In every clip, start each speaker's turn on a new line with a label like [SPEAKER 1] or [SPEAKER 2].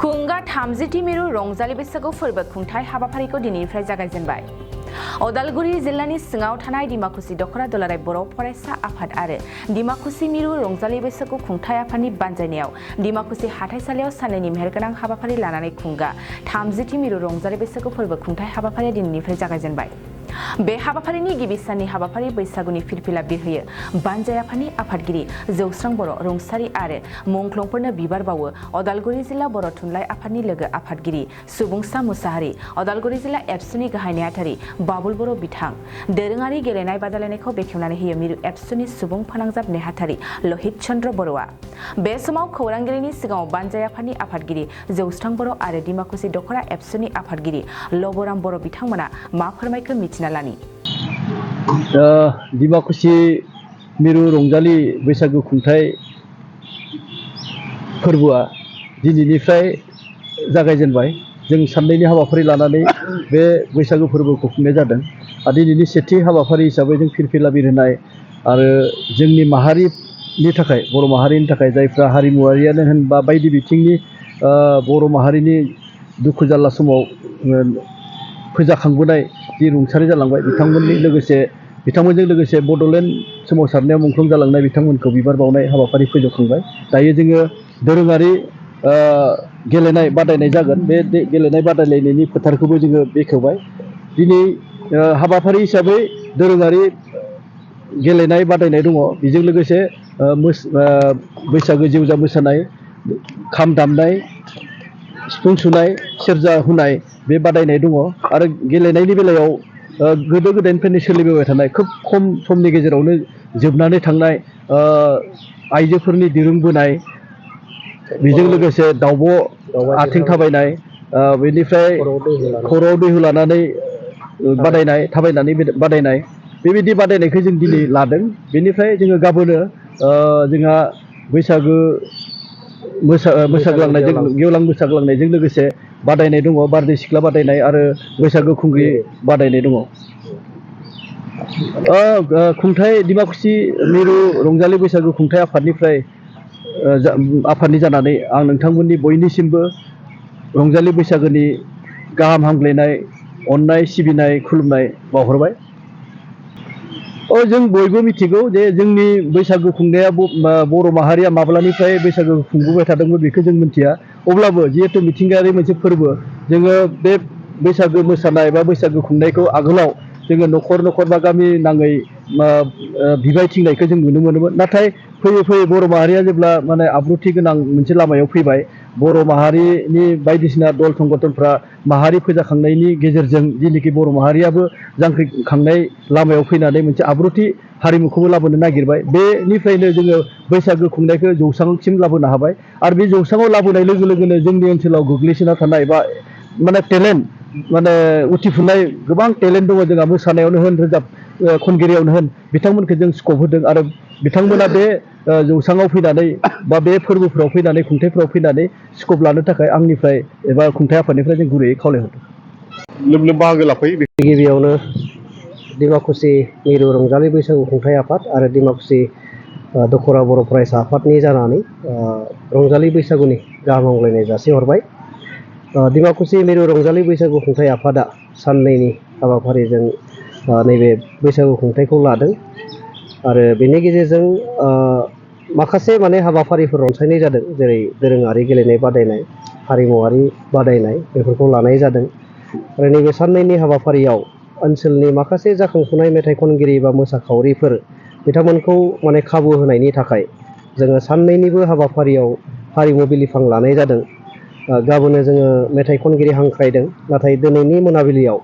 [SPEAKER 1] खुंगा 30 मिरु रंजालि बैसागु फोरबो खुंथाय हाबाफारिखौ दिनैनिफ्राय जागायजेनबाय। उदालगुरि जिल्लानि सिङाव थानाय डिमाकुसि दखरा दुलाराय बर' फरायसा आफाद आरो डिमाकुसि मिरु रंजालि बैसागु खुंथाय आफादनि बानजायनायाव डिमाकुसि हाथाइसालियाव साननैनि मेहेरगोनां हाबाफारि लानानै खुंगा 30 मिरु रंजालि बैसागु फोरबो खुंथाय हाबाफारिया दिनैनिफ्राय जागायजेनबाय। बे हाबाफारिनि गिबि साननि हाबाफारि बैसागुनि फिरफिला बिरहोयो बानजाय आफादनि आफादगिरि जौस्रां बर' रुंसारि आरो मुंख्लंफोरनो बिबार बावो उदालगुरि जिल्ला बर' थुनलाइ आफादनि लोगो आफादगिरि सुबुंसा मुसाहारि, उदालगुरि जिल्ला एबसुनि गाहाय नेहाथारि बाबुल बर' बिथां। दोरोङारि गेलेनाय बादायलायनायखौ बेखेवनानै होयो मिरु एबसुनि सुबुं फोनांजाब नेहाथारि लहित चन्द्र बर'आ। बे समाव खौरांगिरिनि सिगाङाव बानजाय आफादनि आफादगिरि जौस्रां बर' आरो डिमाकुसि दखरा एबसुनि आफादगिरि लबराम बर' बिथांमोना मा फोरमायखो मिथिना लानि।
[SPEAKER 2] डिमाकुसि मिरु रंजालि बैसागु खुंथाय फोरबोआ दिनैनिफ्राय जागायजेनबाय। जों साननैनि हाबाफारि लानानै बे बैसागु फोरबोखौ खुंनाय जादों। दिनैनि सेथि हाबाफारि हिसाबै जों फिरफिला बिरहोनाय आरो जोंनि माहारिनि थाखाय बर' माहारिनि थाखाय जायफ्रा हारिमुवारियानो होन बा बायदि बिथिंनि बर' माहारिनि दुखु जारला समाव फोजाखांबोनाय जि रुंसारि जालांबाय बिथांमोनजों लोगोसे बड'लेण्ड सोमावसारनायाव मुंख्लं जालांनाय बिथांमोनखौ बिबार बावनाय हाबाफारि फोजोबखांबाय। दायो जोङो दोरोङारि गेलेनाय बादायनाय जागोन। बे गेलेनाय बादायलायनायनि फोथारखौबो जोङो बेखेवबाय। दिनै हाबाफारि हिसाबै दोरोङारि गेलेनाय बादायनाय दङ। बेजों लोगोसे बैसागो जेवजा मोसानाय, खाम दामनाय, सिफुं सुनाय, सेरजा हुनाय बे बादायनाय दङ। आरो गेलेनायनि बेलायाव गोदो गोदायनिफ्रायनो सोलिबोबाय थानाय खोब खम समनि गेजेरावनो जोबनानै थांनाय आइजोफोरनि दिरुं बोनाय, बेजों लोगोसे दावब' आथिं थाबायनाय, बेनिफ्राय खर'आव दैहु लानानै बादायनाय, थाबायनानै बादायनाय, बेबायदि बादायनायखौ जों दिनै लादों। बेनिफ्राय जोङो गाबोनो जोंहा बैसागो मोसाग्लांनायजों गेवलां मोसाग्लांनायजों लोगोसे बादायनाय दङ। बारदै सिख्ला बादायनाय आरो बैसागो खुंग्रि बादायनाय दङ। खुंथाय डिमाकुसि मिरु रंजालि बैसागु खुंथाय आफादनि जानानै आं नोंथांमोननि बयनिसिमबो रंजालि बैसागोनि गाहाम हामग्लायनाय, अननाय, सिबिनाय, खुलुमनाय बावहरबाय। जों बयबो मिथिगौ जे जोंनि बैसागु खुंनाया बर' माहारिया माब्लानिफ्राय बैसागु खुंबोबाय थादोंमोन बेखौ जों मिथिया। अब्लाबो जिहेतु मिथिंगायारि मोनसे फोरबो, जोङो बे बैसागु मोसानाय बा बैसागु खुंनायखौ आगोलाव जोङो न'खर न'खर बा गामि नाङै बिबायथिंनायखौ जों नुनो मोनोमोन। नाथाय फैयै फैयै बर' माहारिया जेब्ला आब्रुथि गोनां मोनसे लामायाव फैबाय, बर' माहारिनि बायदिसिना दल संगठनफ्रा माहारि फोजाखांनायनि गेजेरजों जिनोखि बर' माहारियाबो जांख्रिखांनाय लामायाव फैनानै मोनसे आब्रुथि हारिमुखौबो लाबोनो नागिरबाय। बेनिफ्रायनो जोङो बैसागो खुंनायखौ जौस्रांसिम लाबोनो हाबाय। आरो बे जौस्राङाव लाबोनाय लोगो लोगोनो जोंनि ओनसोलाव गोग्लैसोना थानाय बा टेलेन्ट उथिफुनाय गोबां टेलेन्ट दङ जोंहा। मोसानायावनो होन, रोजाब खनगिरियावनो होन, बिथांमोनखौ जों स्कप होदों। आरो बिथांमोना बे जौस्राङाव फैनानै बा बे फोरबोफ्राव फैनानै, खुंथायफ्राव फैनानै स्कप लानो थाखाय आंनिफ्राय एबा खुंथाय आफादनिफ्राय जों गुरैयै खावलायहरदों। लोब लोब बाहागो लाफैयो।
[SPEAKER 3] गिबियावनो डिमाकुसि मिरु रंजालि बैसागु खुंथाय आफाद आरो डिमाकुसि दखरा बर' फरायसा आफादनि जानानै रंजालि बैसागुनि गाहाम हामग्लायनाय जासिहरबाय। डिमाकुसि मिरु रंजालि बैसागु खुंथाय आफादा साननैनि हाबाफारिजों नैबे बैसागु खुंथायखौ लादों। आरो बेनि गेजेरजों माखासे हाबाफारिफोर रनसायनाय जादों, जेरै दोरोङारि गेलेनाय बादायनाय, हारिमुवारि बादायनाय, बेफोरखौ लानाय जादों। आरो नैबे साननैनि हाबाफारियाव ओनसोलनि माखासे जाखांफुनाय मेथाइ खनगिरि बा मोसाखावरिफोर बिथांमोनखौ खाबु होनायनि थाखाय जोङो साननैनिबो हाबाफारियाव हारिमु बिलिफां लानाय जादों। गाबोनो जोङो मेथाइ खनगिरि हांख्रायदों। नाथाय दिनैनि मोनाबिलियाव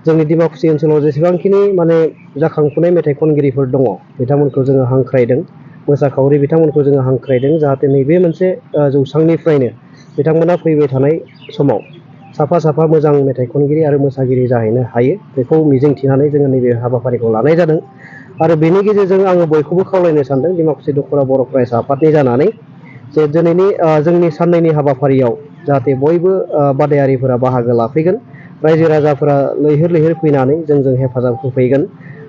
[SPEAKER 3] जोंनि डिमाकुसि ओनसोलाव जेसेबांखिनि जाखांफुनाय मेथाइ खनगिरिफोर दङ बिथांमोनखौ जोङो हांख्रायदों। मोसाखावरि बिथांमोनखौ जोङो हांख्रायदों, जाहाथे नैबे मोनसे जौस्रांनिफ्रायनो बिथांमोना फैबाय थानाय समाव साफा साफा मोजां मेथाइ खनगिरि आरो मोसागिरि जाहैनो हायो, बेखौ मिजिंथिनानै जोङो नैबे हाबाफारिखौ लानाय जादों। आरो बेनि गेजेरजों आङो बयखौबो खावलायनो सानदों, डिमाकुसि दखरा बर' फरायसा आफादनि जानानै, जे दिनैनि जोंनि साननैनि हाबाफारियाव जाहाथे बयबो बादायारिफोरा बाहागो लाफैगोन, रायजो राजाफोरा लैहोर लैहोर फैनानै जोंजों हेफाजाब होफैगोन।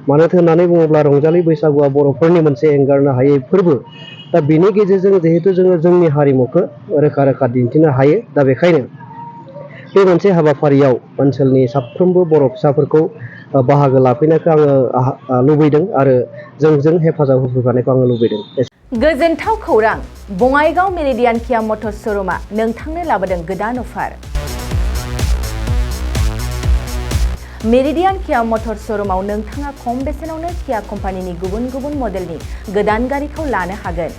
[SPEAKER 3] मानो होननानै बुङोब्ला रंजालि बैसागुआ बर'फोरनि मोनसे एंगारनो हायै फोरबो। दा बेनि गेजेरजों जिहेतु जोङो जोंनि हारिमुखौ रोखा रोखा दिन्थिनो हायो दा बेखायनो बे मोनसे हाबाफारियाव ओनसोलनि साफ्रोमबो बर' फिसाफोरखौ बाहागो लाफैनायखौ आङो लुबैदों आरो जोंजों हेफाजाब होफैफानायखौ आङो लुबैदों।
[SPEAKER 1] गोजोनथाव खौरां बङाइगाव मेरिडियान किया मटर श'रुमा नोंथांनो लाबोदों गोदान अफार। मेरिडियान किया मटर श'रुमाव नोंथाङा खम बेसेनावनो किया कम्पानिनि गुबुन गुबुन मडेलनि गोदान गारिखौ लानो हागोन।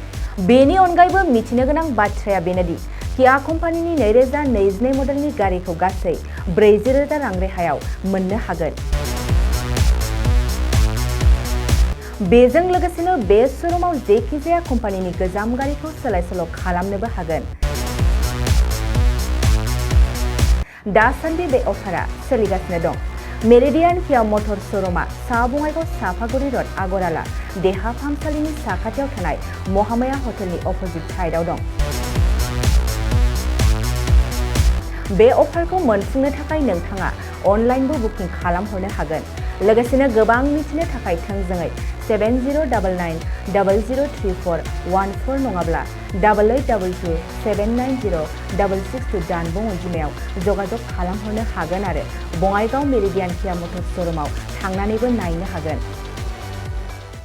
[SPEAKER 1] बेनि अनगायैबो मिथिनो गोनां बाथ्राया बेनोदि किया कम्पानिनि 2022 मडेलनि गारिखौ गासै 40,000 रां रेहायाव मोननो हागोन। बेजों लोगोसेनो बे श'रुमाव जेखिजाया कम्पानिनि गोजाम गारिखौ सोलाय सोल' खालामनोबो हागोन। दासान्दि बे अफारा सोलिगासिनो दं। मेरिडियान किया मटर श'रुमा सा बङाइगाव साफागुरि रड आगराला देहा फाहामसालिनि साखाथियाव थानाय महामाया हटेलनि अपोजिट साइडआव दं। बे अफारखौ मोनफुंनो थाखाय नोंथाङा अनलाइनबो बुकिं खालामहरनो हागोन। लोगोसेनो गोबां मिथिनो थाखाय थोंजोङै 7099003414 नङाब्ला 8822790662 जानबुं अनजिमायाव जगाजग खालामहरनो हागोन आरो बङाइगाव मेरिडियान किया मटर श'रुमाव थांनानैबो नायनो हागोन।